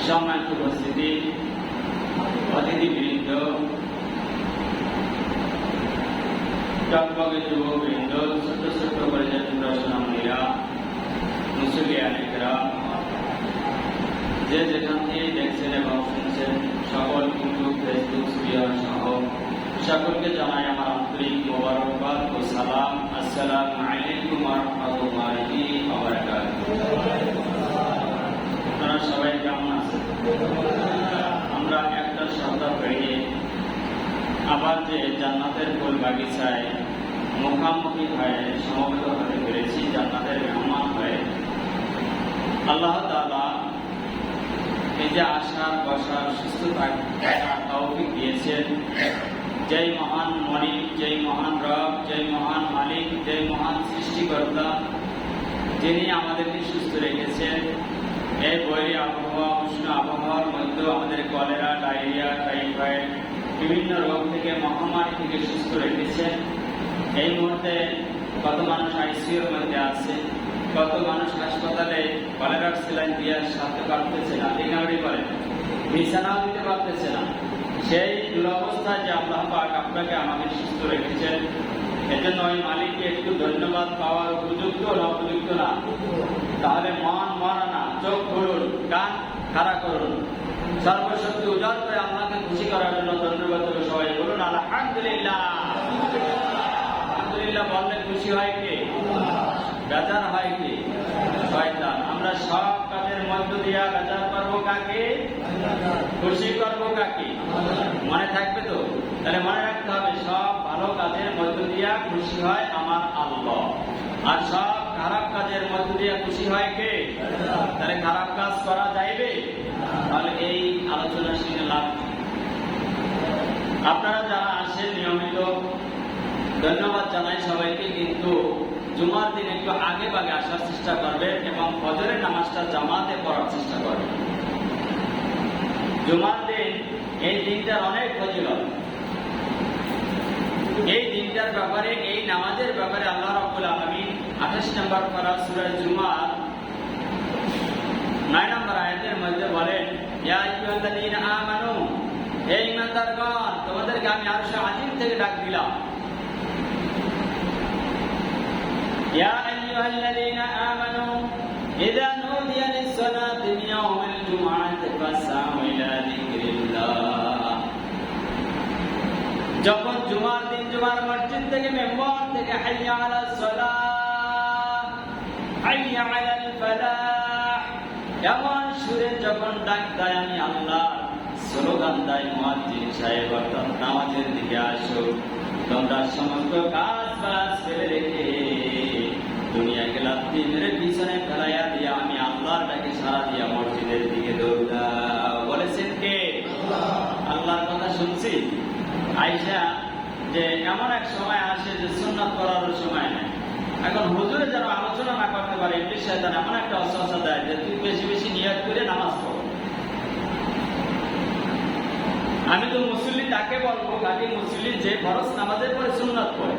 সম্মানিত উপস্থিতি, অতিথিবৃন্দ, টকবগে যুবকবৃন্দ, ছোট ছোট কলেজের পড়াশোনামীরা, মুসলিয়ানেরা, যে যেখান থেকে দেখছেন এবং শুনছেন সকল ইউটিউব, ফেসবুক, স্পিয়ার সহ সকলকে জানাই আমার আন্তরিক মোবারকবাদ ও সালাম। আসসালামু আলাইকুম ওয়া রাহমাতুল্লাহি ওয়া বারাকাতুহু। আপনারা সবাই কেমন আছেন? আমরা একটা সপ্তাহ পেরিয়ে আবার যে জান্নাতের ফুল বাগিচায় মুখামুখি হয়ে সমবেত হতে পেরেছি, জান্নাতের মেহমান হয়ে, আল্লাহ তাআলা এই যে আসার বসার সুস্থ থাকার তৌফিক দিয়েছেন, যেই মহান মালিক, যেই মহান রব, যেই মহান মালিক, যেই মহান সৃষ্টিকর্তা, যিনি আমাদেরকে সুস্থ রেখেছেন, এই বৈরী আবহাওয়া, উষ্ণ আবহাওয়ার মধ্যেও আমাদের কলেরা, ডায়রিয়া, টাইফয়েড বিভিন্ন রোগ থেকে, মহামারী থেকে সুস্থ রেখেছেন। এই মুহূর্তে কত মানুষ আইসিইউর মধ্যে আছে, কত মানুষ হাসপাতালে কলেরার স্যালাইন দিয়ে সারতে পারতেছে না, রিকভারি করে বিছানাও দিতে পারতেছে না। সেই দুরবস্থায় যে আল্লাহ পাক আপনাকে আমাকে সুস্থ রেখেছেন, এজন্য ওই মালিককে একটু ধন্যবাদ পাওয়ার উপযুক্ত না উপযুক্ত না? তাহলে মন মরা না, চোখ খুলুন, কান খাড়া করুন, সর্বশক্তি উজাড় করে আল্লাহকে খুশি করার জন্য ধন্যবাদ দেবো। সবাই বলুন আলহামদুলিল্লাহ। আলহামদুলিল্লাহ বললে খুশি হয় কে? বেজার হয় কে? শয়তান। আমরা সব কাজের মধ্য দিয়া বেজার করবো কাকে? খুশি করবো কাকে? মনে থাকবে তো? তাহলে মনে রাখতে হবে, সব ভালো কাজের মধ্য দিয়া খুশি হয় আমার আল্লাহ, আর সব খারাপ কাজের মধ্য দিয়া খুশি হয় কে? তাহলে খারাপ কাজ করা যাইবে? তাহলে এই আলোচনা শুনে লাভ। আপনারা যারা আসেন নিয়মিত ধন্যবাদ জানাই সবাইকে, কিন্তু জুমার দিন একটু আগে ভাগে আসার চেষ্টা করবেন এবং ফজরের নামাজটা জামাতে পড়ার চেষ্টা করবেন। জুমার দিন এই দিনটার অনেক ফজিলত। এই দিনটার ব্যাপারে, এই নামাজের ব্যাপারে আল্লাহ রাব্বুল আলামিন 28 নম্বর পারা সূরা জুমার 9 নম্বর আয়াতের মধ্যে বলেন, ইয়া আইয়ুহাল্লাযীনা আমানু, হে ঈমানদারগণ, তোমাদেরকে আমি আরশে আজিম থেকে ডাক দিলাম। ইয়া আইয়ুহাল্লাযীনা আমানু ইযা নুদিয়া লিস-সালাতি মিন ইয়াউমিল জুমআতি ফাসআউ ইলা যিকরিল্লাহ। যখন জুমার দিন জুমার মসজিদ থেকে মেম্বার থেকে হাইয়া আলাস সালাহ, হাইয়া আলাল ফালাহ এমন সুরে যখন ডাক দেয় আমি আল্লাহ, স্লোগান দেয় মুয়াজ্জিন সাহেব, অর্থাৎ নামাজের দিকে আসো, তোমরা সমস্ত কাজ বাজ ফেলে রেখে দুনিয়াকে লাথি মেরে পিছনে ফেলাইয়া দিয়া আমি আল্লাহর ডাকে সাড়া দিয়া মসজিদের দিকে দৌড়াও। বলেছেন কে? আল্লাহর কথা শুনছি। আয়েশা যে এমন এক সময় আসে যে সুন্নাত করার সময় নেই। এখন হুজুরে যেন আলোচনা না করতে পারে, ইবলিস শয়তান এমন একটা ওয়াসওয়াসা দেয় যে তুই বেশি বেশি নিয়ত করে নামাজ পড়। আমি তো মুসল্লি তাকে বলবো, খাঁটি মুসল্লি যে ফরজ নামাজের পরে সুন্নাত পড়ে।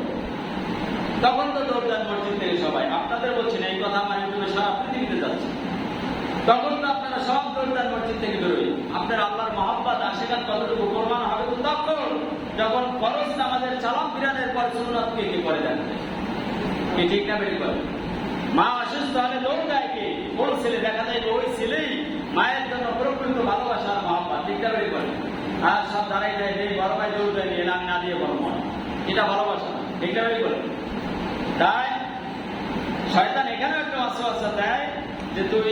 তখন তো দৌড়ান মসজিদ থেকে সবাই। আপনাদের বলছেন এই কথা আমার ইউটিউবে সারা পৃথিবীতে যাচ্ছে। তখন তো আপনারা সব দৌড়ান মসজিদ থেকে বেরোয়। আপনার আল্লাহর মহব্বত আশীর্বাদ কতটুকু প্রমাণ হবে তো তখন, যখন ফরজ নামাজের সালাম ফিরানের পর সুন্নাত কে কে করে দেন। কি ঠিক না বেরিয়ে বলে? মা অসুস্থ হলে দৌড় দেয় কে? কোন ছেলে? দেখা যায় ওই ছেলেই মায়ের জন্য প্রকৃত ভালোবাসার মহব্বত। ঠিক না বেরিয়ে বলে? আর সব দাঁড়াই যায়, এই বড় ভাই দৌড় দেয় এলাম না দিয়ে বড় মনে, এটা ভালোবাসা। ঠিক না বেরিয়ে বলে? তাই শয়তান এখানেও একটা ওয়াসওয়াসা দেয় যে তুই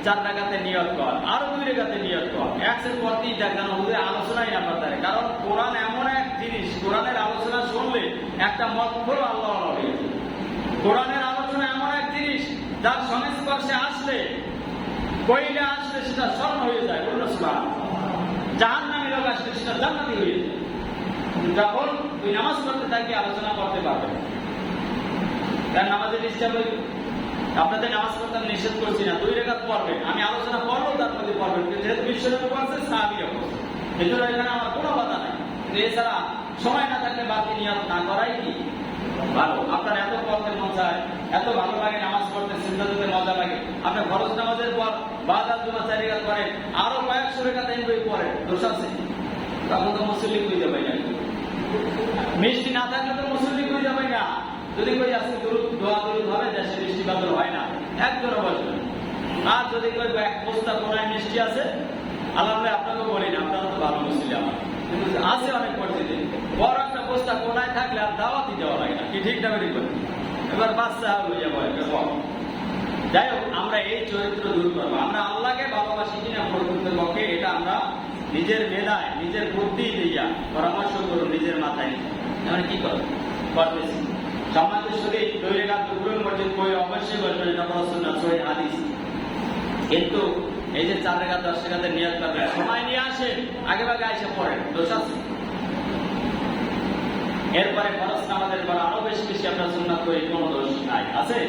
4 রাকাতে নিয়ত কর, আরো 2 রাকাতে নিয়ত কর। একসের পরতেই দেখ কেন হুজুরে আলোচনাই না করতে। কারণ কোরআন এমন এক জিনিস, কোরআনের আলোচনা শুনলে একটা মতভুল আল্লাহ হয়ে যায়। কোরআনের আলোচনা এমন এক জিনিস যার সংস্পর্শে আসলে, কইলে আসলে সেটা স্বর্ণ হয়ে যায়। বলুন সুবহানাল্লাহ। জাহান্নামী লোক আসলে সেটা জান্নাতি হয়ে যায়। যখন তুই নামাজ পড়তে থাকি আলোচনা করতে পারবে না। তার নামাজের ইচ্ছা বই আপনাদের নামাজ পড়তে নিষেধ করছি না, 2 রাকাত পড়বেন। আমি আলোচনা করবো তার মধ্যে পড়বেন, যেহেতু বিশ্বনবী পড়ছে, সাহাবীরা পড়ছে, এজন্য এখানে আমার কোনো বাধা নাই। এছাড়া সময় না থাকলে বাকি নিয়ত না করাই কি ভালো। আপনার এত পড়তে মন চায়, এত ভালো লাগে নামাজ পড়তে, সুন্নাতে মজা লাগে, আপনি ফরজ নামাজের পর বাদাল জুমা 4 রাকাত করেন, আরো কয়েকশো রাকাত বই পড়েন, দোষ আছে? তখন তো মুসল্লি কই যাবে না। মিষ্টি না থাকলে তো মুসল্লি কই যাবে না। যদি কই আজকে দোয়া দরুদ হবে, দেশে বৃষ্টি বাদল হয় না, একজনও বসবে। আর যদি কই এক বস্তা কোনায় মিষ্টি আছে, আলহামদুলিল্লাহ আপনাকে বলি না, আপনারা তো ভালো মুসল্লি আমার, কিন্তু আছে অনেক পরিস্থিতি, বড় একটা বস্তা কোনায় থাকলে আর দাওয়াতই দেওয়া লাগে না। কি ঠিক না বেরিয়ে বলি? এবার বাচ্চা হয়ে যাবো। যাই হোক, আমরা এই চরিত্র দূর করবো। আমরা আল্লাহকে ভালোবাসি কিনা প্রকৃতের পক্ষে এটা আমরা নিজের মেধায়, নিজের বুদ্ধি দিয়া পরামর্শ করুন, নিজের মাথায় নিয়ে আমরা কি করবো করতেছি। সম্মানিত শরীর 2 রাকাত দুপুরের মসজিদ বই অবশ্যই বলবেন, এটা বড় সুন্নাত, সহিহ হাদিস। কিন্তু এই যে 4 রাকাত 10 রাকাতের নিয়ত করবেন, সময় নিয়ে আসেন, আগে ভাগে এসে পড়েন, দোষ আছে? এরপরে ফরজ নামাজের পর আরো বেশি বেশি আপনার সুন্নাত করে কোনো দোষ নাই, আছে?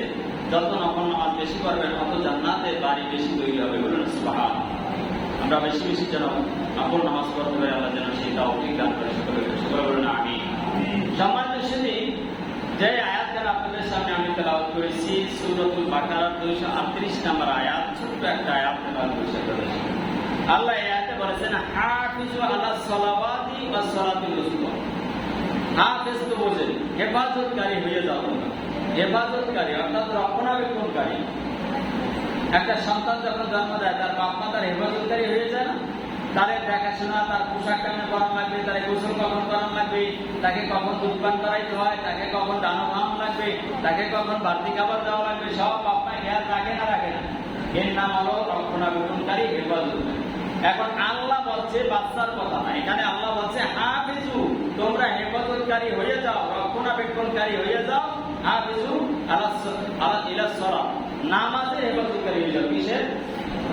যত নফল নামাজ বেশি করবেন অত জান্নাতের বাড়ি বেশি তৈরি হবে। বলুন সুবহানাল্লাহ। আমরা বেশি বেশি যেন নফল নামাজ পড়তে পারি, আল্লাহ যেন সেই তৌফিক দান করে। সকলে বলুন আমিন। সম্মানিত সুধী, যে আয়াতটা আপনাদের সামনে আমি তেলাওয়াত করেছি সূরাতুল বাকারার 238 নম্বর আয়াত, ছোট্ট একটা আয়াত তেলাওয়াত করেছি। আল্লাহ এই আয়াতে বলেছেন, হাফিজু আলাস সালাওয়াতি ওয়াস সালাতিল উসতা। হাফেজ তো বোঝেন, হেফাজতকারী হয়ে যাও। হেফাজতকারী অর্থাৎ রক্ষণাবেক্ষণকারী। একটা সন্তান যখন জন্ম দেয় তার বাপ মা তার হেফাজতকারী হয়ে যায় না? তাদের দেখাশোনা, তার পোশাক কেমন করানো লাগবে, তার গোসল কখন করানো লাগবে, তাকে কখন দুধ পান করাইতে হয়, তাকে কখন ডানো খাওয়ানো লাগবে, তাকে কখন বাড়তি খাবার দেওয়া লাগবে, সব আপনার খেয়াল রাখে না রাখে না? এর নাম হলো রক্ষণাবেক্ষণকারী, হেফাজতকারী। এখন আল্লাহ বলছে বাচ্চার কথা না, এখানে আল্লাহ বলছে হাফিজু, তোমরা হেফাজতকারী হয়ে যাও, রক্ষণাবেক্ষণকারী হয়ে যাও। হাফিজু আলা ইলাস সালাত, নামাজের হেফাজতকারী হয়ে যাও। কিসের?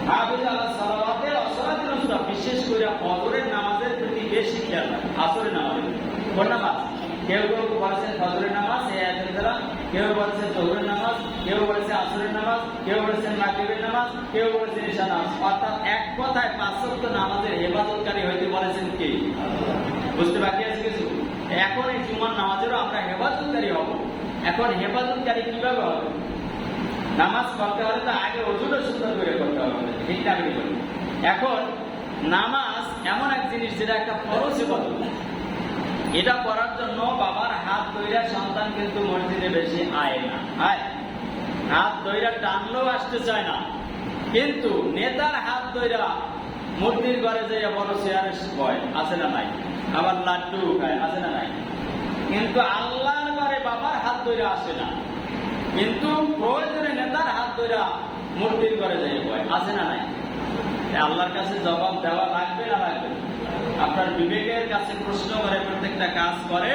হাফিজু আলা সালাওয়াতিল ওয়াসসালাতিল উসতা, বিশেষ করে ফজরের নামাজের প্রতি বেশি খেয়াল রাখো। আসরের নামাজ, কোন নামাজ? কেউ কেউ বলেছেন ফজরের নামাজ, এই আয়াতের দ্বারা, কেউ বলেছেন যোহরের নামাজ, কেউ বলেছে আসরের নামাজ, কেউ বলেছেন মাগরিবের নামাজ, কেউ বলেছেন ইশার নামাজ। অর্থাৎ এক কথায় পাঁচ ওয়াক্ত নামাজের হেফাজতকারী হইতে বলেছেন কে? বুঝতে বাকি আছে কিছু? এখন এই জুমার নামাজেরও আমরা হেফাজতকারী হব। এখন হেফাজতকারী কিভাবে হবে? নামাজ পড়তে হলে তো আগে ওযুটা সুন্দর করে করতে হবে, ঠিক না? এখন নামাজ এমন এক জিনিস যেটা একটা ফরজ ইবাদত। এটা করার জন্য বাবার হাত ধইরা সন্তান কিন্তু মসজিদে বেশি আয় না, হাত ধইরা টানলেও আসতে চায় না, কিন্তু নেতার হাত ধইরা মূর্তির ঘরে যাইয়া বড় চেয়ারে বয়, আছে না নাই? আবার লাড্ডু খায়, আছে না নাই? কিন্তু আল্লাহর ঘরে বাবার হাত ধইরা আসে না, কিন্তু প্রয়োজনে নেতার হাত ধইরা মূর্তির ঘরে যাইয়া বয়, আছে না নাই? আল্লাহর কাছে জবাব দেওয়া লাগবে না লাগবে? আপনার বিবেকের কাছে প্রশ্ন করে প্রত্যেকটা কাজ করে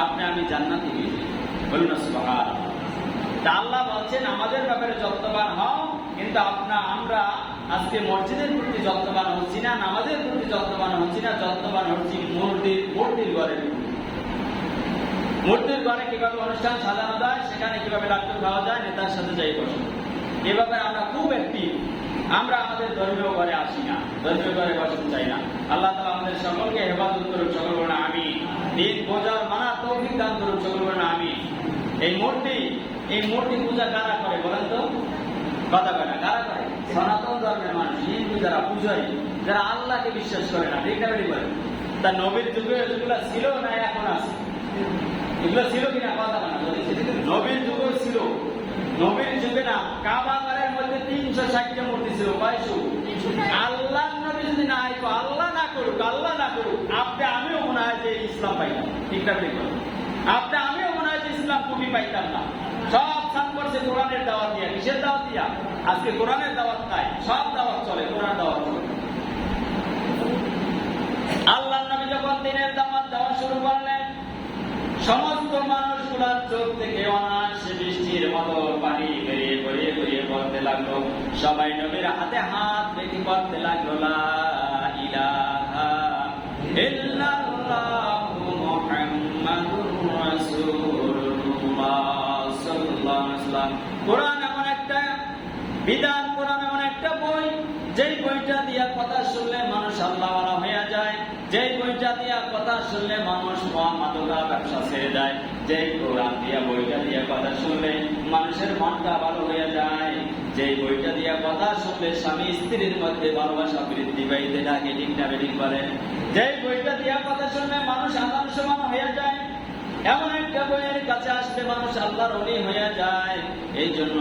আপনি আমি জান্নাতি হয়ে যাই, বলুন না সুবহানাল্লাহ। আল্লাহ বলছেন আমাদের ব্যাপারে যত্নবান হও, কিন্তু আমরা আজকে মসজিদের প্রতি যত্নবান হচ্ছি না, নামাজের প্রতি যত্নবান হচ্ছি না, যত্নবান হচ্ছি মূর্তির ঘরে। মূর্তির ঘরে কিভাবে অনুষ্ঠান সাজানো যায়, সেখানে কিভাবে লাড্ডু খাওয়া যায়, নেতার সাথে যাই বসে, এ ব্যাপারে আমরা খুব অ্যাক্টিভ। আমরা আমাদের ধর্মীয় ঘরে আসি না, ধর্মীয় ঘরে বসতে চাই না। আল্লাহ তাআলা আমাদের সকলকে হেফাজত করুন, সকল বলুন আমিন। দিন বোঝার মানার তৌফিক দান করুন, সকল বলুন আমিন। এই মূর্তি পূজা কারা করে বলেন তো? কথা বলে কারা করে? সনাতন ধর্মের মানুষ, হিন্দু যারা পূজারী, যারা আল্লাহকে বিশ্বাস করে না, ঠিক না? বেরি বলে তা নবীর যুগে এগুলো ছিল না এখন আছে? এগুলো ছিল কিনা? কথা বলে নবীর যুগে ছিল, নবীর যুগে না কাবা ঘরের মধ্যে 360টা মূর্তি ছিল। আল্লাহ নবী যদি না আইতো, আল্লাহ না করুক আপনি আমিও মনে হয় যে ইসলাম পাইতাম, ঠিক না? আপনি আমিও মনে হয় যে ইসলাম খুবই পাইতাম না। সব সান করছে কোরআনের দাওয়াত দিয়া। কিসের দাওয়াত দিয়া? আজকে কোরআনের দাওয়াত নাই, সব দাওয়াত চলে, কোরআন দাওয়াত চলে। আল্লাহ নবী যখন দিনের দাওয়াত দেওয়া শুরু করলেন, সমস্ত মানুষগুলার চোখ থেকে অনায়াসে বৃষ্টির মতো পানি বেরিয়ে গড়িয়ে পড়তে লাগলো। সবাই নবীর হাতে হাত রেখে পড়তে লাগলো লা ইলাহা ইল্লাল্লাহু মুহাম্মাদুর রাসূলুল্লাহ সাল্লাল্লাহু আলাইহি ওয়াসাল্লাম। কোরআন এমন একটা বিধান, কোরআন এমন একটা বই, যেই বইটা দিয়া কথা শুনলে মানুষ আল্লাহওয়ালা হয়ে যায়, যেই বইটা দিয়া কথা শুনলে মানুষ মাদকা ব্যবসা ছেড়ে যায়, যেই কোরআন দিয়া বইটা দিয়া কথা শুনলে মানুষের মনটা ভালো হয়ে যায়, যেই বইটা দিয়া কথা শুনলে স্বামী স্ত্রীর মধ্যে ভালোবাসা বৃদ্ধি পাইতে থাকে, ঠিক না বেঠিক বলেন? যেই বইটা দিয়া কথা শুনলে মানুষ আল্লাহর সমান হয়ে যায়, এমন একটা বইয়ের কাছে আসলে মানুষ আল্লাহর ওলি হয়ে যায়। এই জন্য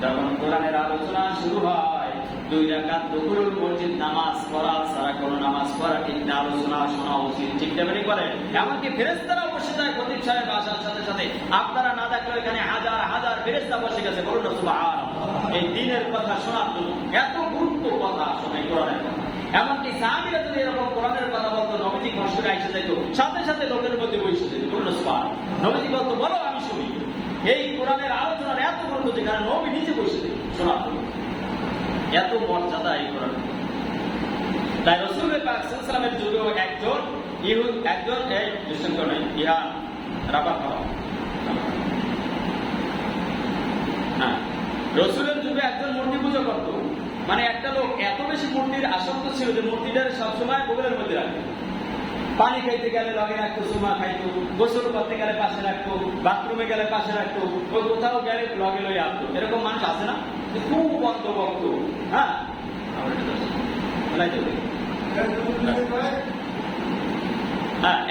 যখন কোরআনের আলোচনা শুরু হয়, 2 রাকাত দুপুরুল মসজিদ নামাজ পড়া ছাড়া কোনো নামাজ পড়া ঠিক না, আলোচনা শোনা উচিত, ঠিক তেমনি করে। এমনকি ফেরেশতারা বসে যায় খতিব সাহেব আসার সাথে সাথে, আপনারা না দেখলে এখানে হাজার হাজার ফেরেশতা বসে গেছে, বলুন না সুবহানাল্লাহ। এই দ্বীনের কথা শোনার জন্য এত গুরুত্ব কথা শোনে কোরআনের কথা। এমনকি সাহাবীরা যদি এরকম কোরআনের কথা বলতো, নবীজি ঘোষণা এসে যেত, সাথে সাথে লোকের মধ্যে বসে যেত, বলুন না সুবহানাল্লাহ। নবীজি বলতো বলো আমি শুনি। এই কোরআনের আলোচনার এত গুরুত্ব যেখানে নবী নিজে বসে যেত শোনার জন্য, এত মর্যাদা এই কোরআন। তাই রাসূল পাক সাল্লাল্লাহু আলাইহি ওয়াসাল্লামের যুগেও একজন এই দুষ্কর্ম নাই, ইহা রাবার খাওয়া। হ্যাঁ, রাসূলের যুগে একজন মূর্তি পূজা করত। মানে একটা লোক এত বেশি মূর্তির আসক্ত ছিল যে মূর্তিটা সবসময় বগলের মধ্যে রাখতো। পানি খাইতে গেলে লগে রাখতো, সুমা খাইতো, গোসল করতে গেলে পাশে রাখতো, বাথরুমে গেলে পাশে রাখতো, ওই কোথাও গেলে লগে লয়ে আসতো। এরকম মানুষ আছে না? খুব অন্ধভক্ত। হ্যাঁ,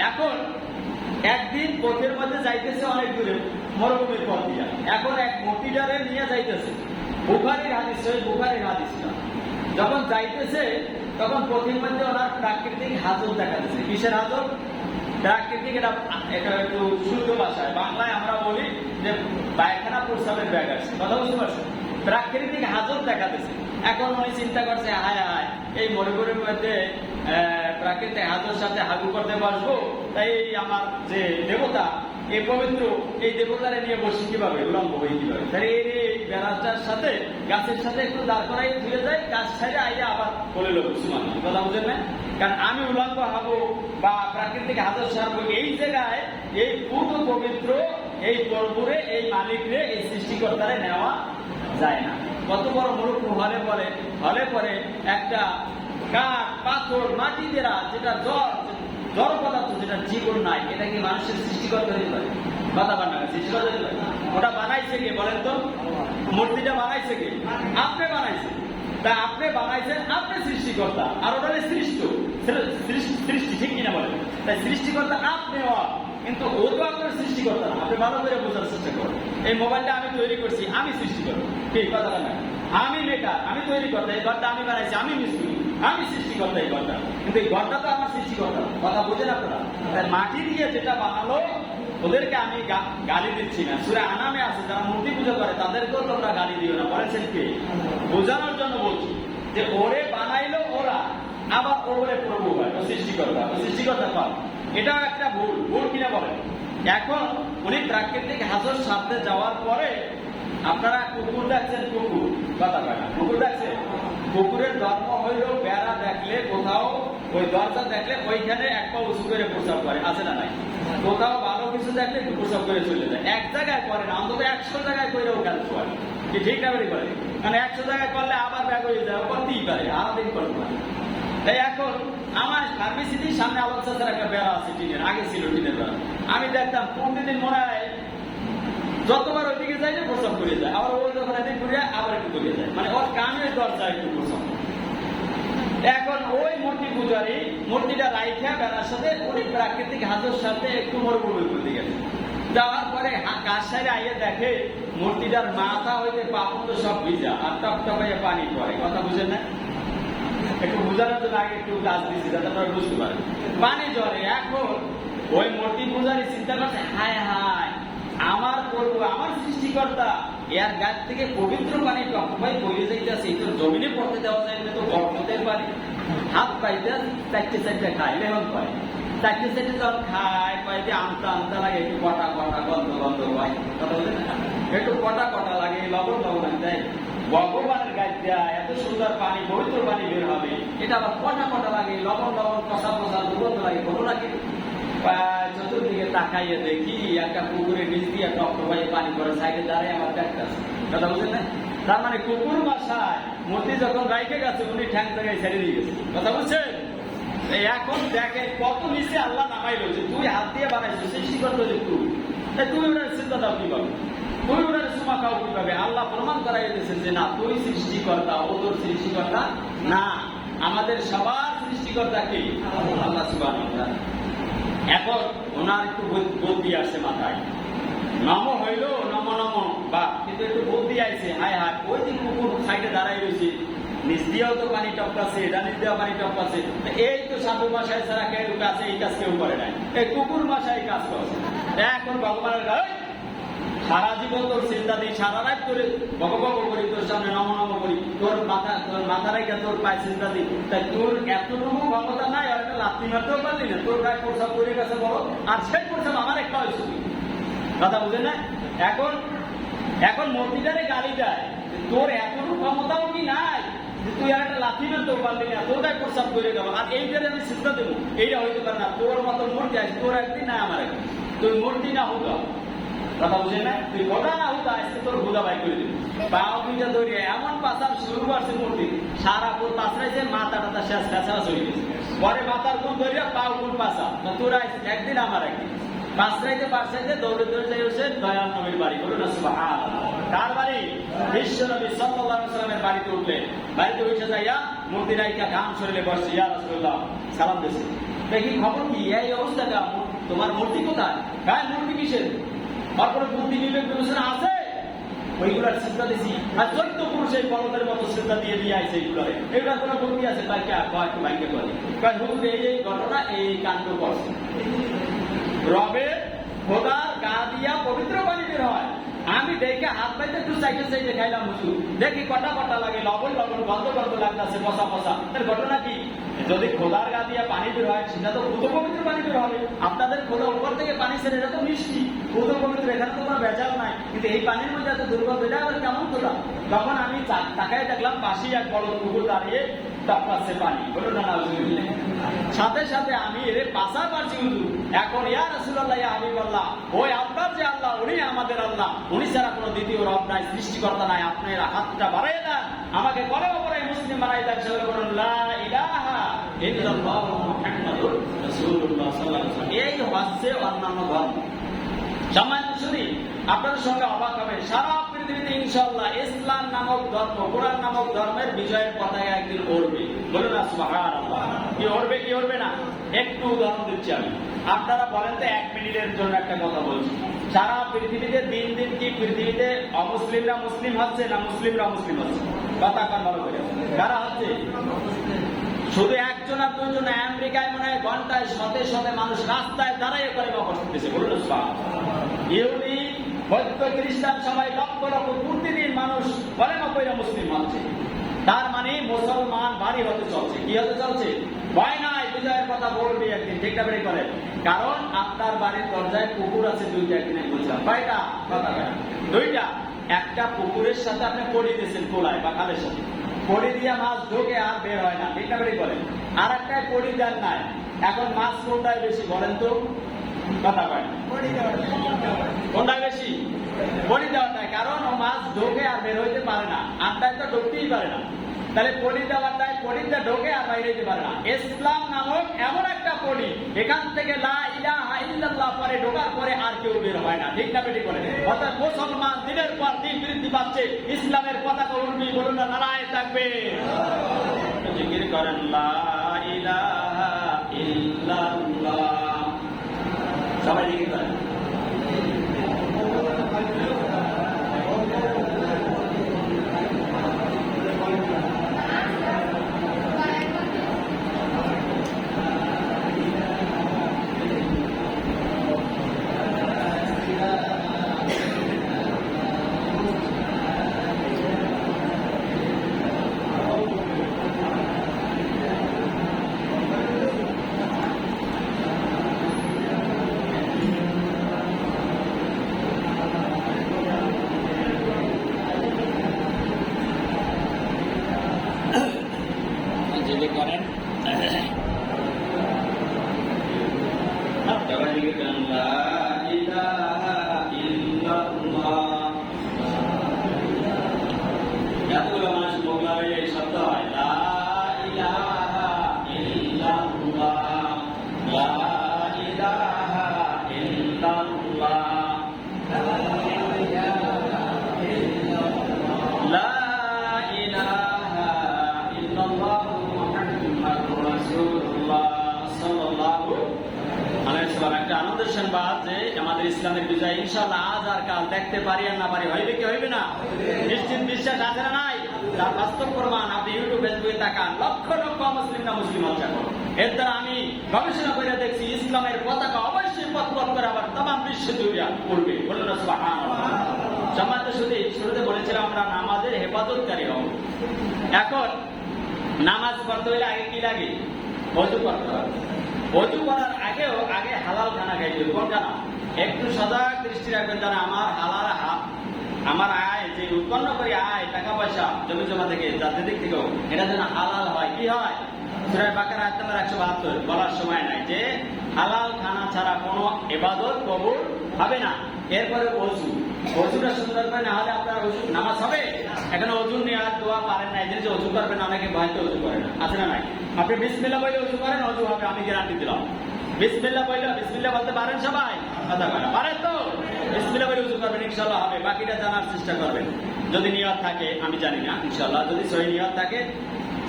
এখন একদিন পথের মধ্যে যাইতেছে অনেক দূরে, মরুভূমির পথ দিয়া। এখন এক মূর্তিটারে নিয়ে যাইতেছে, বুখারীর হাদিস, বুখারীর হাদিসটা। যখন যাইতেছে তখন পথির মধ্যে ওনার প্রাকৃতিক হাজত দেখা দিচ্ছে। কিসের হাজত? প্রাকৃতিক, এটা একটু শুদ্ধ ভাষায়, বাংলায় আমরা বলি যে পায়খানা প্রস্রাবের ব্যাগ আসছে। কথা বুঝতে পারছো? প্রাকৃতিক হাজত দেখা দিচ্ছে। এখন উনি চিন্তা করছে, হায় হায়, এই মরুভূমির মধ্যে প্রাকৃতিক হাজতের সাথে হাগু করতে পারবো, তাই আমার যে দেবতা, এই পবিত্র এই দেবতারে নিয়ে বসি কিভাবে, উলঙ্গ হই কিভাবে, তাই এই বেড়াটার সাথে গাছের সাথে একটু দাঁড় করাই ধুয়ে যায়, গাছ ছাড়ে আইয়া আবার বলে লোক সুমান। কথা বুঝেন না? কারণ আমি উলঙ্গ হবো বা প্রাকৃতিক হাজত সারবো, এই জায়গায় এই পুত পবিত্র এই প্রভুরে, এই মালিকরে, এই সৃষ্টিকর্তারে নেওয়া যায় না। কত বড় মূর্খ হলে পরে একটা কাঠ, পাথর, মাটি দেরা, যেটা জড় পদার্থ, যেটা জীবন নাই, এটা কি মানুষের সৃষ্টিকর্তা হতে পারে? কথা বানা সৃষ্টিকর্তা হতে পারে? ওটা বানাইছে কে বলেন তো? মূর্তিটা বানাইছে কে? আপনি বানাইছেন। তা আপনি বানাইছেন, আপনি সৃষ্টিকর্তা, আর ওটা সৃষ্টি, ঠিক কিনা বলেন? তাই সৃষ্টিকর্তা আপনি, কিন্তু ও তো আপনার সৃষ্টিকর্তা না। আপনি ভালো করে বোঝার চেষ্টা করেন। এই মোবাইলটা আমি তৈরি করছি, আমি সৃষ্টিকর্তা, ঠিক কথা না? আমি মেকার, আমি তৈরি করতে, এই ঘরটা আমি বানাইছি, আমি মিস্ত্রি, আমি সৃষ্টিকর্তা এই ঘরটা, কিন্তু এই ঘরটা তো আমার সৃষ্টিকর্তা। কথা বোঝেন আপনারা? তাই মাটি দিয়ে যেটা বানালো, ওদেরকে আমি গালি দিচ্ছি না। সূরা আনামে আছে, যারা মূর্তি পূজা করে তাদেরকেও তোমরা গালি দিও না, বলেছেন কে? বোঝানোর জন্য বলছি যে ওরে বানাইলো ওরা, আবার ওরে প্রভু হয়, ও সৃষ্টিকর্তা, ও সৃষ্টিকর্তা পাল। এটাও একটা ভুল কিনা বলেন? এখন উনি প্রাকৃতিক হাজত সারতে যাওয়ার পরে, আপনারা কুকুর দেখছেন, কুকুর কথা কয় না, কুকুর দেখছেন? কুকুরের ধর্ম হইল বেড়া দেখলে কোথাও, ওই দরজা দেখলে ওইখানে এক পা উঁচু করে প্রস্রাব করে, আছে না নাই? কোথাও ভালো কিছু দেখলে প্রস্রাব করে চলে যায়। এক জায়গায় করে না, অন্তত 100 জায়গায় করেও কাজ করে, কি ঠিক না বেরি করে? কারণ 100 জায়গায় করলে আবার ব্যাগ হয়ে যায়, করতেই পারে, আলাদিন করতে পারে। তাই এখন আমার ফার্মেসিটির সামনে আলোচনার একটা বেড়া আছে, টিনের, আগে ছিল টিনের বেড়া। আমি দেখতাম প্রতিদিন মনে হয় যতবার ওইদিকে যাই না প্রস্রাব করে যায়, আবার ওই যখন এদিকে ঘুরে আবার একটু করে যায়, মানে ওর কানের দরজা একটু প্রস্রাব। এখন ওই মূর্তি পূজারি মূর্তিটা রাইখা বেড়ার সাথে উনি প্রাকৃতিক হাজর সাথে একটু মরুভূমির মধ্যে গেছে। যাওয়ার পরে কাজ সাইডে আইয়ে দেখে মূর্তিটার মাথা হইতে পাপড় সব ভিজা, আর টপ টপাইয়ে পানি পড়ে। কথা বুঝেন না? একটু বোঝানোর জন্য আগে একটু কাজ দিচ্ছি, যাতে আপনারা বুঝতে পারেন। পানি জ্বরে। এখন ওই মূর্তি পূজারি চিন্তা করছে, হায় হায়, আমার প্রভু, আমার সৃষ্টিকর্তা, এর গাছ থেকে পবিত্র পানি টকভাই বইয়ে যাইতেছে, এই তো জমিনে পড়তে দেওয়া যায় না, তো বরকতের পানি। হাত পাইতে চারটে খায়, লেমন পায়, চারটে যখন খায়, পাই যে আমতা লাগে, একটু কটা গন্ধ হয়। কথা বলছেন না? একটু কটা লাগে, লবণ দেয়। ভগবানের গাছ দেয়, এত সুন্দর পানি, পবিত্র পানি বের হবে, এটা আবার কটা লাগে, লবণ কষা দুর্গন্ধ লাগে, ভালো লাগে। চতুর্দিকে তাকাইয়ে দেখি একটা কুকুরের নিচ দিয়ে টকটকাই পানি করে, সাইডে দাঁড়ায় আমার দেখতেছে। কথা বুঝলেন না? তার মানে কুকুর বাসায় মূর্তি যখন রাইখে গেছে, উনি ঠ্যাং জায়গায় ছেড়ে দিয়ে গেছে। কথা বুঝছেন? এখন দেখে কত নিচে আল্লাহ নামাইলো, যে তুই হাত দিয়ে বানাইছিস, সৃষ্টিকর্তা যে তুই ওনার চিন্তা দাও কিভাবে, তুই ওনার সুমা খাও কিভাবে? আল্লাহ প্রমাণ করাই দিয়েছেন যে না, তুই সৃষ্টিকর্তা, ও তোর সৃষ্টিকর্তা না, আমাদের সবার সৃষ্টিকর্তা কি? আল্লাহ সুবহানাহু ওয়া তাআলা। এখন ওনার একটু বুদ্ধি আসছে মাথায়, নম হইল নম বা, কিন্তু একটু বুদ্ধি আইছে, হায় হায়, ওই যে কুকুর সাইডে দাঁড়াই রয়েছে, নিচ দিয়েও তো পানি টপকাছে, ডানির দিয়েও পানি টপকাছে, এই তো সাধু মাসায় ছাড়া কেউ কাছে এই কাজ কেউ করে নাই, এই কুকুর মাসায় কাজ করছে। এখন ভগবানের গায়ে সারা জীবন তোর চিন্তা দিই, সারা রাত করে বক করি, তোর সামনে নম করি, তোর মাথা রেখে তোর পায়ে চিন্তা দিই, তাই তোর এতটুকু ক্ষমতা নাই, আর একটা লাথি মারতেও পারলি না, তোর গায়ে প্রসাব করে গেছে বড়, আর সেই প্রসাব আমার একটা হয়েছে। কথা বুঝে না? এখন মূর্তিটারে গালি দেয়, তোর এতটুকু ক্ষমতাও কি নাই যে তুই আর একটা লাথি মারতেও পারলি না, তোর গায়ে প্রসাব করে গেল, আর এইটারে আমি চিন্তা দেবো, এইটা হইতে পারে না, তোর মতো মূর্তি আছে, তোর একদিন না আমার একদিন, তুই মূর্তি না হতো। কথা বুঝে না? তুই গোটা না হতো, আজকে তোর ভুলা বাই করে দিবি। পাও দুইটা ধরিয়ে এমন পাশার শুরু করছে মূর্তি, সারা ফুল পাশাইছে, মাথা টাথা শেষ কাছা চলে গেছে, পরে মাথার ফুল ধরিয়া পাও ফুল পাশা, তোরা একদিন আমার একদিন পাঁচরাইতে দৌড়ে যাই হচ্ছে দয়াল নবীর বাড়ি। বলুন না সুবহানাল্লাহ। কার বাড়ি? বিশ্ব নবী সাল্লাল্লাহু আলাইহি ওয়াসাল্লামের বাড়িতে উঠলেন, বাড়িতে উঠে যাইয়া মূর্তি রাইকা ঘাম শরীরে বসছে, ইয়া রাসূলুল্লাহ সালাম দিয়েছে, দেখি খবর কি, এই অবস্থা তোমার মূর্তি কোথায়? হ্যাঁ মূর্তি কিসের? তারপরে বুদ্ধি বিবেক বিবেচনা আছে, ওইগুলার সিদ্ধা দিছি আর 14 পুরুষ এই বলদের মতো সিদ্ধা দিয়ে দিয়ে আইছে এইগুলারে। এগুলার কোনো ভূমি আছে বাইকে একটু বাইকে করে কারণ হুজুর এই ঘটনা এই কাণ্ড করছে। রবে খোদার গা দিয়া পবিত্র পানি বের হয়। আমি দেখে হাত পাইতে একটু চাইতে খাইলাম হুজুর, দেখি কটা কটা লাগে, লবণ লবণ গন্ধ গন্ধ লাগতেছে, পচা পচা। তার ঘটনা কি? যদি খোদার গা দিয়া পানি বের হয় সেটা তো ভূত পবিত্র পানি বের হবে। আপনাদের খোদা উপর থেকে পানি ছেড়ে, এটা তো মিষ্টি ভূত পবিত্র, এখানে তো কোনো ভেজাল নাই, কিন্তু এই পানির মধ্যে এত দুর্গন্ধ, এটা আবার কেমন খোদা? তখন আমি তাকায় দেখলাম পাশেই এক বড় কুকুর দাঁড়িয়ে টপকাচ্ছে পানি। বলুন না নাউজুবিল্লাহ। সাথে সাথে আমি এর পাশা পারছি হুজুর। এখন ইয়া রাসূলুল্লাহ ইয়া হাবিবাল্লাহ, ওই আপনার যে আল্লাহ উনি আমাদের আল্লাহ, উনি ছাড়া কোনো দ্বিতীয় রব নাই, সৃষ্টিকর্তা নাই। আপনারা হাতটা বাড়াই দেন, আমাকে কলেমা পড়ে মুসলিম বানাই দেন। সকলে বলুন লা ইলাহা ইল্লাল্লাহু মুহাম্মাদুর রাসূলুল্লাহ সাল্লাল্লাহু আলাইহি ওয়াসাল্লাম। এই হচ্ছে অন্যান্য ধর্ম। সম্মানিত শুনি, আপনাদের সঙ্গে অবাক হবে, সারা পৃথিবীতে ইনশাআল্লাহ ইসলাম নামক ধর্ম, কোরআন নামক ধর্মের বিজয়ের পতাকা একদিন উড়বে। বলুন না সুবহানাল্লাহ। কি উড়বে কি উড়বে না? একটু উদাহরণ দিচ্ছি আমি। আপনারা বলেন তো 1 মিনিটের জন্য একটা কথা বলছি, সারা পৃথিবীতে দিন দিন কি পৃথিবীতে অমুসলিমরা মুসলিম হচ্ছে না মুসলিমরা মুসলিম হচ্ছে? কথা কান ভালো করে, কারা হচ্ছে? শুধু একজন আর দুজন। আমেরিকায় মনে হয় ঘন্টায় শতে শতে মানুষ রাস্তায় দাঁড়াই করে করতেছে। বলুন ইহুদি বৌদ্ধ খ্রিস্টান সবাই লক্ষ লক্ষ প্রতিদিন মানুষ কলেমা পড়ে মুসলিম হচ্ছে। তার মানে মুসলমান বাড়ি হতে চলছে। কি হতে চলছে? ভয় নাই, বিজয়ের কথা বলবি একদিন, ঠিক না বেড়ে করে। কারণ আপনার বাড়ির দরজায় পুকুর আছে দুইটা, একদিন বলছিলাম কয়টা? কথা দুইটা। একটা পুকুরের সাথে আপনি পড়ি দিয়েছেন কোলায় বা খালের সাথে, পড়ি দিয়ে মাছ ঢোকে আর বের হয় না, ঠিক না বেড়ে করে। আর একটা পড়ি দেন নাই। এখন মাছ কোনটায় বেশি বলেন তো? কথা কয় কোনটা বেশি? পড়ি দেওয়াটাই। কারণ ও মাছ ঢোকে আর বের হইতে পারে না, আড্ডায় তো ঢুকতেই পারে না। তাহলে পড়ি দেওয়াটাই, পড়িতে ঢোকে আর বাইরে যেতে পারে না। ইসলাম নামক এমন একটা পড়ি, এখান থেকে লা ইলাহা ইল্লাল্লাহ পরে ঢোকার পরে আর কেউ বের হয় না, ঠিক না বেটি করে। অর্থাৎ মুসলমান দিনের পর দিন বৃদ্ধি পাচ্ছে, ইসলামের পতাকা উঠবি। বলুন না নারায়ে তাকবীর। জিকির করেন লা ইলাহা ইল্লাল্লাহ, সবাই জিকির করেন। করেন এতগুলো মানুষ মোগলা হয়ে এই শব্দ হয় লা ইলাহা ইল্লাল্লাহ, লা ইলাহা ইল্লাল্লাহ, লা ইলাহা ইল্লাল্লাহ মুহাম্মাদুর রাসূলুল্লাহ সাল্লাল্লাহু আলাইহি ওয়াসাল্লাম। একটা আনন্দের সংবাদ যে আমাদের ইসলামের বিজয় ইনশাআল্লাহ আজ আর কাল দেখতে পারি আর না পারি, হইবে কি হইবে না? নিশ্চিত বিশ্বাস আছে না নাই? তার বাস্তব প্রমাণ আপনি ইউটিউব ফেসবুকে তাকান, লক্ষ লক্ষ মুসলিম না মুসলিম হচ্ছে। এর দ্বারা আমি গবেষণা করে দেখছি ইসলামের পতাকা অবশ্যই পথ পথ করে আবার তামাম বিশ্বে জুড়ে উঠবে। বলুন না সুবহানাল্লাহ। সম্মানিত শুরুতে বলেছিলাম আমরা নামাজের হেফাজতকারী হব। এখন নামাজ পড়তে হলে আগে কি লাগে? ওযু করতে হবে। ওযু করার আগেও আগে হালাল খানা খাইতে হবে। কোন খানা? একটু সজাগ দৃষ্টি রাখবেন, যারা আমার হালাল আমার আয় যে উৎপন্ন করি আয়, টাকা পয়সা জমি জমা থেকে যাদের দিক থেকেও এটা যেন হালাল হয়। কি হয়? সূরা বাকারা আয়াত নম্বর 172 বলার সময় নাই যে হালাল খানা ছাড়া কোনো ইবাদত কবুল হবে না। এরপরে ওযু, ওযুটা সুন্দর করে না হলে আপনার নামাজ হবে? এখানে ওযু নেওয়ার দোয়া পারেন না, যে ওযু করবেন অনেকে ভয়তে ওযু করে না, আছে না নাই? আপনি বিসমিল্লাহ বলে ওযু করেন, ওযু হবে, আমি গ্যারান্টি দিলাম। বিসমিল্লাহ বলে, বিসমিল্লাহ বলতে পারেন সবাই? কথা বলেন পারেন তো? বিসমিল্লাহ বলে ওযু করবেন, ইনশাআল্লাহ হবে। বাকিটা জানার চেষ্টা করবেন, যদি নিয়ত থাকে, আমি জানি না, ইনশাআল্লাহ যদি সহি নিয়ত থাকে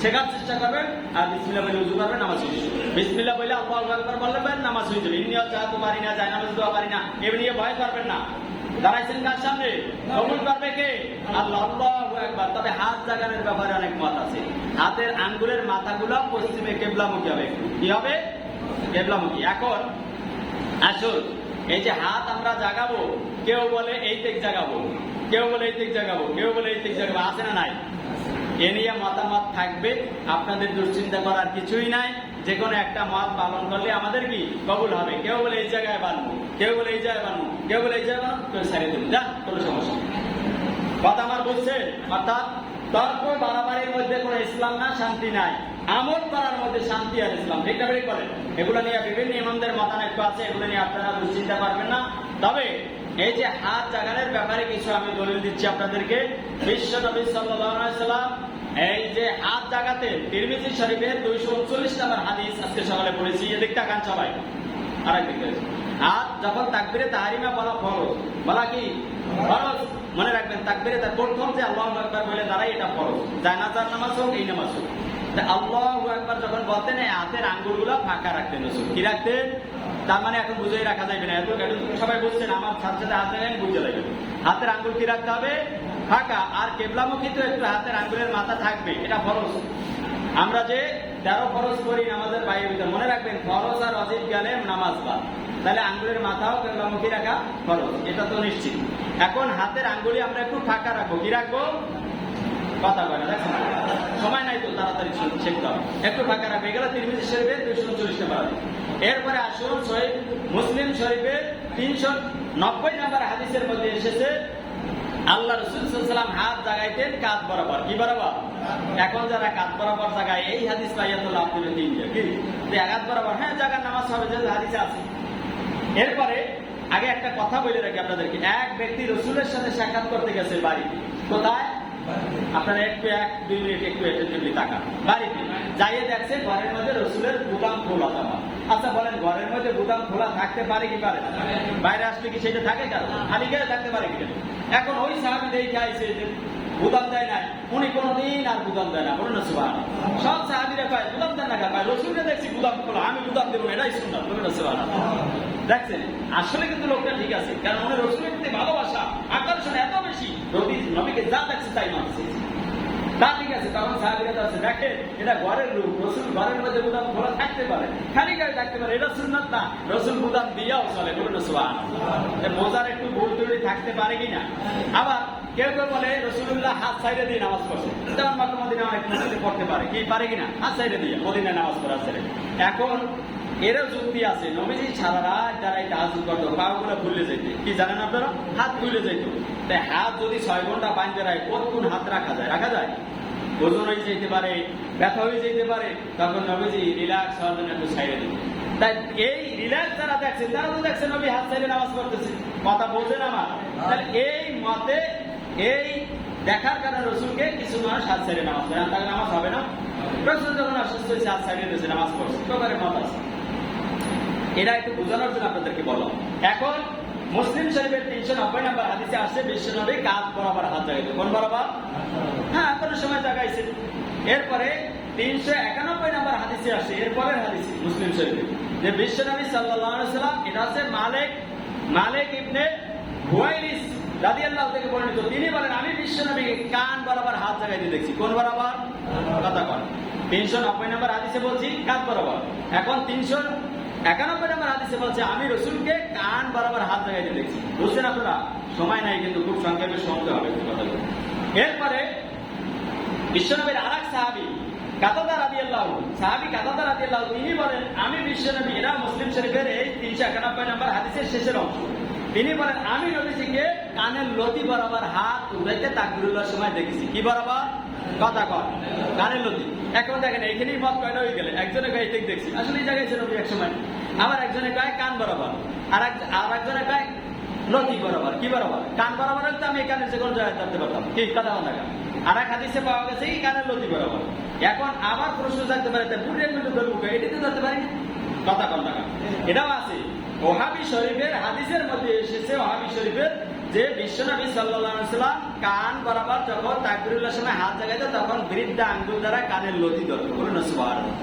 শেখার চেষ্টা করবেন। আর বিসমিল্লাহ বলে ওযু করবেন, নামাজ হয়ে যাবে। বিসমিল্লাহ বলে আল্লাহু আকবার বলবেন, নামাজ হয়ে যাবে। নিয়ত চাহতে পারি না, যায় নামাজ দোয়া পারি না, এমনি ভয় করবেন না। দাঁড়াইছেন কার সামনে? কবুল করবে কে? আল্লাহ। আল্লাহু আকবার। তবে হাত জাগানোর ব্যাপারে অনেক মত আছে। হাতের আঙ্গুলের মাথাগুলো পশ্চিমে কেবলামুখী হবে। কি হবে? কেবলামুখী। এখন আসুন, এই যে হাত আমরা জাগাবো, কেউ বলে এই দিক জাগাবো, কেউ বলে এই দিক জাগাবো, কেউ বলে এই দিক জাগাবো, আছে না নাই? এ নিয়ে মতামত থাকবে, আপনাদের দুশ্চিন্তা করার কিছুই নাই। যে কোনো একটা মত পালন করলে আমাদের কি কবুল হবে। কেউ বলে এই জায়গায় বানবো, কেউ বলে এই জায়গায় বানবো, কেউ বলে এই জায়গায় বানবো, কেউ ছাড়িয়ে দেবো, যা, কোনো সমস্যা নেই। কথা আমার বুঝছেন? অর্থাৎ তর্ক বাড়াবাড়ির মধ্যে কোনো ইসলাম না, শান্তি নাই। আমল করার মধ্যে শান্তি আর ইসলাম, ঠিক না? করেন এগুলো নিয়ে বিভিন্ন ইমামদের মতানৈক্য আছে, এগুলো নিয়ে আপনারা দুশ্চিন্তা করবেন না। তবে এই যে হাত জাগানোর ব্যাপারে কিছু আমি দলিল দিচ্ছি আপনাদেরকে। বিশ্ব নবী সাল্লাল্লাহু আলাইহি সাল্লাম এই যে হাত জাগাতে তিরমিজি শরীফের 239 নম্বর হাদিস আজকে সকালে পড়েছি। এদিক তাকান সবাই, আরেকদিক দেখেন। হাত যখন তাকবীরে তাহরিমা বলা ফরজ, বলা কি ফরজ, মনে রাখবেন তাকবীরে তার প্রথম যে আল্লাহু আকবার বলে দাঁড়াই, এটা ফরজ। জানাজার নামাজ হোক, এই নামাজ হোক, আল্লাহু আকবার যখন বলতেন এই হাতের আঙ্গুলগুলো ফাঁকা রাখতেন। কি রাখতেন? তার মানে এখন বুঝেই রাখা যাবে না, এত সবাই বুঝছেন, আমার সাথে সাথে হাতে বুঝতে লাগবে। হাতের আঙ্গুল কি রাখতে হবে? ফাঁকা। আর কেবলামুখী তো একটু হাতের আঙ্গুলের মাথা থাকবে, এটা ফরজ। আমরা যে 13 ফরজ করি আমাদের বাইরের ভিতরে, মনে রাখবেন ফরজ আর ওয়াজিব গেলে নামাজ বাদ, তাহলে আঙ্গুলের মাথাও কেবলামুখী রাখা ফরজ, এটা তো নিশ্চিত। এখন হাতের আঙ্গুলি আমরা একটু ফাঁকা রাখবো। কি রাখবো? কথা বলে না, দেখেন সময় নাই তো, তাড়াতাড়ি শিখতে হবে। একটু ফাঁকা রাখবে। এগুলো তিরমিজি শরীফের 239 নম্বর। এরপরে আসুন সহিহ মুসলিম শরীফের 390 নম্বর হাদিসের মধ্যে এসেছে আল্লাহ রাসূল সাল্লাল্লাহু আলাইহি ওয়াসাল্লাম হাত জাগাইতেন কাঁধ বরাবর। কি বরাবর? এখন যারা কাঁধ বরাবর জাগায় এই হাদিস পাইয়া তো লাভ দিল তিনটা, কি যে কাঁধ বরাবর, হ্যাঁ জাগার নামাজ হবে, যে হাদিসে আছে। এরপরে আগে একটা কথা বলে রাখি আপনাদেরকে। এক ব্যক্তি রাসূলের সাথে সাক্ষাৎ করতে গেছে বাড়িতে। কোথায়? আপনারা একটু 1-2 মিনিট একটু এটেন্টিভলি তাকান। বাড়িতে যাইয়ে দেখছে ঘরের মধ্যে রাসূলের গুদাম খোলা থাকা। আচ্ছা বলেন, ঘরের মধ্যে গুদাম খোলা থাকতে পারে কি পারে না? বাইরে আসলে কি সেটা থাকে? কারণ খালি গেলে থাকতে পারে কি? এখন ওই সাহাবী দেখে আইছে যে গুদাম দেয় নাই, উনি কোনোদিন আর গুদাম দেয় না। বলুন না সুবহানাল্লাহ। সব সাহাবীরা কয় গুদাম দেন না, কয় রাসূলকে দেখছি গুদাম খোলা, আমি গুদাম দেবো, এটাই সুন্নাত। বলুন না সুবহানাল্লাহ। দেখছেন আসলে কিন্তু লোকটা ঠিক আছে, কারণ উনি রাসূলের প্রতি ভালোবাসা আকর্ষণ এত বেশি, নবীকে যা দেখছে তাই মানছে, তা ঠিক আছে। তখন সাহাবীরা তো আছে, দেখে এটা ঘরের রূপ, রাসূল ঘরের মধ্যে গুদাম খোলা থাকতে পারে, খালি গায়ে থাকতে পারে, এটা সুন্নাত না, রাসূল গুদাম দিয়াও চলে। বলুন না সুবহানাল্লাহ। মোজার একটু ভুল ত্রুটি থাকতে পারে কিনা। আবার কেউ কেউ বলে রাসূলুল্লাহ হাত সাইডে দিয়ে নামাজ পড়ছে, যেমন মক্কা মদিনায় অনেক মসজিদে পড়তে পারে, কি পারে কিনা, হাত সাইডে দিয়ে মদিনায় নামাজ পড়া ছেড়ে। এখন এরও যুক্তি আছে, নবীজি সারা রাত যারা এই তাহাজ্জুদ করতো পাগুলো ভুলে যেত, কি জানেন আপনারা? হাত ভুলে যেত। তাই হাত যদি 6 ঘন্টা বাঁধতে রায়, কতক্ষণ হাত রাখা যায়? রাখা যায়? ওজন হয়ে যেতে পারে, ব্যথা হয়ে যেতে পারে, তখন নবীজি রিল্যাক্স হওয়ার জন্য একটু সাইডে দিত। তাই এই রিল্যাক্স যারা দেখছে তারা তো দেখছে নবী হাত সাইডে নামাজ পড়তেছে। কথা বলছেন আমার? তাহলে এই মতে, এই দেখার কারণে রসুলকে কিছু মানুষ হাত সাইডে নামাজ পড়ে, তাহলে নামাজ হবে না? রসুল যখন অসুস্থ হয়েছে হাত সাইডে দিয়েছে, নামাজ পড়ছে, প্রকারে মত আছে। এটা একটু বোঝানোর জন্য আপনাদেরকে বললাম। এখন মুসলিম শরীফের 390 নম্বর হাদিসে আসছে বিশ্বনবী কাঁধ বরাবর হাত জাগাইতেন। কোন বরাবর? হ্যাঁ, কোন সময় জাগাইছে। এরপরে 391 নম্বর হাদিসে আসে, এরপরের হাদিসে মুসলিম শরীফে, যে বিশ্বনবী সাল্লাল্লাহু আলাইহি ওয়াসাল্লাম, এটা আছে মালিক ইবনে হুয়াইরিস রাদিয়াল্লাহু থেকে বর্ণিত। তিনি বলেন আমি বিশ্বনবীকে কান বরাবর হাত জাগাইতে দেখছি। কোন বরাবর? কথা বল। 390 নম্বর হাদিসে বলছি কাঁধ বরাবর। এখন 391 নম্বর হাদিসে বলছে আমি রাসূলকে কান বরাবর হাত জাগাইতে দেখছি। বুঝছেন আপনারা? সময় নাই কিন্তু খুব সংক্ষেপে শুনতে হবে কথাগুলো। এরপরে বিশ্বনবীর আরেক সাহাবী কাতাদা রাদিয়াল্লাহু, তিনি বলেন আমি বিশ্বনবী, এরা মুসলিম শরীফের এই 391 নম্বর হাদিসের শেষের অংশ, তিনি বলেন আমি নবীজিকে কানের লতি বরাবর হাত উঠাইতে তাকবীরুল্লাহর সময় দেখেছি। কি বরাবর? কথা কয় কানের লতি। এখন দেখেন এইখানেই মত কয়টা হয়ে গেলে, একজনে কয় ঠিক দেখছি, আসলে এই জায়গায় ছিল এক সময়, আবার একজনে কয় কান বরাবর, আর একজনে কয় লতি বরাবর। কি বরাবর? কান বরাবর হলে তো আমি এই কানের যে কোনো জায়গায় ধরতে পারতাম, কি কথা বলা। আর এক হাদিসে পাওয়া গেছে এই কানের লতি বরাবর। এখন আবার প্রশ্ন থাকতে পারে বুড়িয়ে মিনিট ধরবো, এটিতে ধরতে পারি না, কথা কম টাকা। এটাও আছে ওহাবী শরীফের হাদিসের মধ্যে এসেছে, ওহাবী শরীফের, যে বিশ্বনবী সাল্লাল্লাহু আলাইহি ওয়াসাল্লাম কান বরাবর যখন তাকবীরুল্লাহর সময় হাত জাগাইতো তখন বৃদ্ধা আঙ্গুল দ্বারা কানের লতি ধরতো। বলুন না সুবহানাল্লাহ।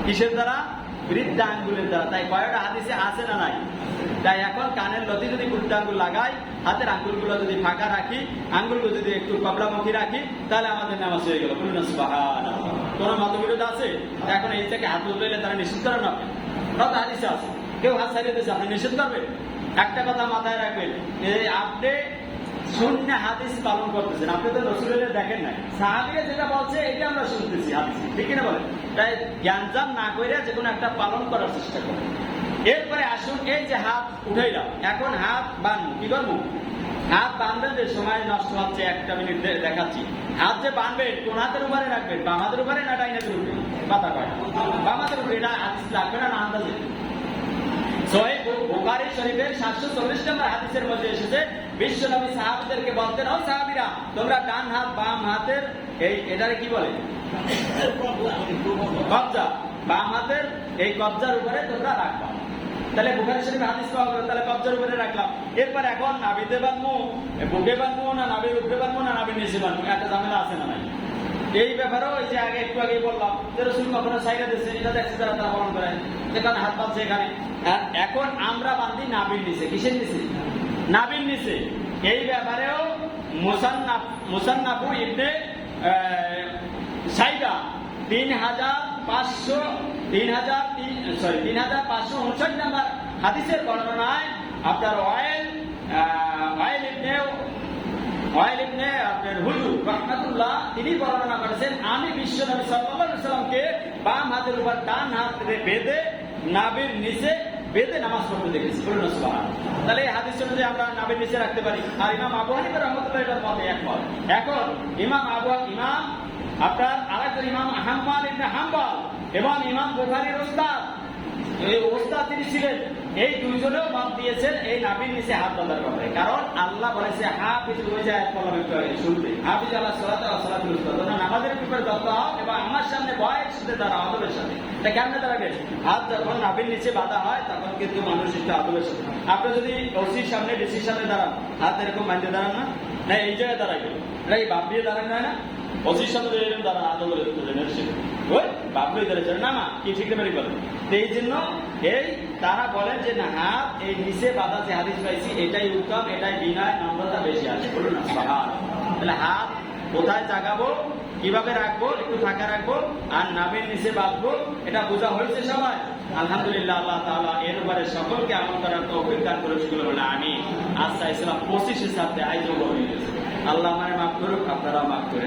কিসের দ্বারা? বৃদ্ধা আঙ্গুলের দ্বারা। তাই কয়টা হাদিসে আছে না নাই? তাই এখন কানের লতি যদি বৃদ্ধা আঙ্গুল লাগাই, হাতের আঙ্গুলগুলো যদি ফাঁকা রাখি, আঙ্গুলগুলো যদি একটু কবলামুখী রাখি, তাহলে আমাদের নামাজ হয়ে গেল। বলুন সুবহানাল্লাহ। কোন মতবিরোধ আছে? এখন এই থেকে হাত উঠাইলে তারা নিষেধ করেন না? কত হাদিসে আছে, কেউ হাত ছাড়িয়ে দিয়েছে, আপনি নিষেধ করবেন? একটা কথা মাথায় রাখবেন, যে আপনি শূন্য হাদিস পালন করতেছেন, আপনি তো রাসূলুল্লাহ দেখেন নাই, সাহাবীরা যেটা বলছে এটা আমরা শুনতেছি হাদিস, ঠিক না বলেন? তাই জ্ঞানজাম না করে যে কোনো একটা পালন করার চেষ্টা করেন। এরপরে আসুন, এই যে হাত উঠাইলাম, এখন হাত বাঁধবো, কি করবো? হাত বাঁধবেন, যে সময় নষ্ট হচ্ছে, একটা মিনিট দেখাচ্ছি। হাত যে বাঁধবেন কোন হাতের উপরে রাখবেন? বাম হাতের উপরে না ডাইন হাতের উপরে? কথা কয় বাম হাতের উপরে। এটা হাদিস লাগবে না আন্দাজে? সহিহ বুখারী শরীফের 740 নম্বর হাদিসের মধ্যে এসেছে, বিশ্বনবী সাহাবীদেরকে বলতেন, ও সাহাবীরা, তোমরা ডান হাত বাম হাতের এটারে কি বলে? কবজা। বাম হাতের এই কবজার উপরে তোমরা রাখবা। তাহলে বুখারী শরীফে হাদিস পাওয়া গেল, তাহলে কবজার উপরে রাখলাম। এরপর এখন নাভিতে বাঁধবো, বুকে বাঁধবো না নাভির উপরে বাঁধবো না নাভির নিচে বাঁধবো, একটা ঝামেলা আছে না নাই? এই ব্যাপারেও ওই যে একটু আগে বললাম যে রাসূল কখনো সাইরা দিয়েছে, এটা দেখছে যারা তারা পালন করে, যেখানে হাত বাঁধছে এখানে। আর এখন আমরা বাঁধি নাভির নিচে। কিসের নিচে? নাভির নিচে। এই ব্যাপারেও মুসান্নাফু ইবনে সাইবা 3559 নম্বর হাদিসের বর্ণনায় আপনার ওয়াইল ইবনে আপনার হুজুর রাহমাতুল্লাহ তিনি বর্ণনা করেছেন, আমি বিশ্বনবী সাল্লাল্লাহু আলাইহি ওয়াসাল্লামকে বাম হাতের উপর ডান হাত বেঁধে নাভির নিচে বেঁধে নামাজ পড়তে দেখেছি। বলুন সুবহানাল্লাহ। তাহলে এই হাদিস অনুযায়ী আমরা নাভির নিচে রাখতে পারি। আর ইমাম আবু হানিফা রাহমাতুল্লাহ এটার মতে একমত। এখন ইমাম আপনার আরেকজন ইমাম আহমদ ইবনে হাম্বল এবং ইমাম বুখারীর ওস্তাদ, এই ওস্তাদ তিনি ছিলেন, এই দুইজনেও মত দিয়েছেন এই নাভির নিচে হাত বাঁধার ব্যাপারে। কারণ আল্লাহ বলেছে হাফিজ হয়ে যায় শুনতে, হাফিজ আল্লাহ সালাত ওয়া সালাতুল উস্তা, তোমরা নামাজের ব্যাপারে যত্ন হও এবং আমার সামনে বয়ের সাথে দাঁড়াও, আদবের সাথে। এটা কেমনে দাঁড়াবে? হাত যখন নাভির নিচে বাঁধা হয় তখন কিন্তু মানুষ একটু আদবের সাথে। আপনি যদি ওসির সামনে ডিসির সামনে দাঁড়ান, হাত এরকম বাঁধতে দাঁড়ান না, না এই জায়গায় দাঁড়াইবে, এটা এই বাপ দিয়ে দাঁড়ান না, ওসির সামনে এরকম দাঁড়ান আদবের ওই বাপরে দাঁড়িয়েছে না, মা কি ঠিক নেই বলেন। এই জন্য এই তারা বলেন যে না, হাত এই নিচে বাঁধা যে হাদিস পাইছি এটাই উত্তম, এটাই বিনয় নম্রতা বেশি আছে। বলুন না সুবহানাল্লাহ। তাহলে হাত কোথায় জাগাবো, কিভাবে রাখবো, একটু ফাঁকা রাখবো, আর নাভির নিচে বাঁধবো, এটা বোঝা হয়েছে সবাই? আলহামদুলিল্লাহ। আল্লাহ তাআলা এর উপরে সকলকে আমল করার তৌফিক দান করেছিল বলে আমি আজ চাইছিলাম 25 সাথে আয়োজন করে। আল্লাহ আমারে মাফ করুক, আপনারা মাফ করে।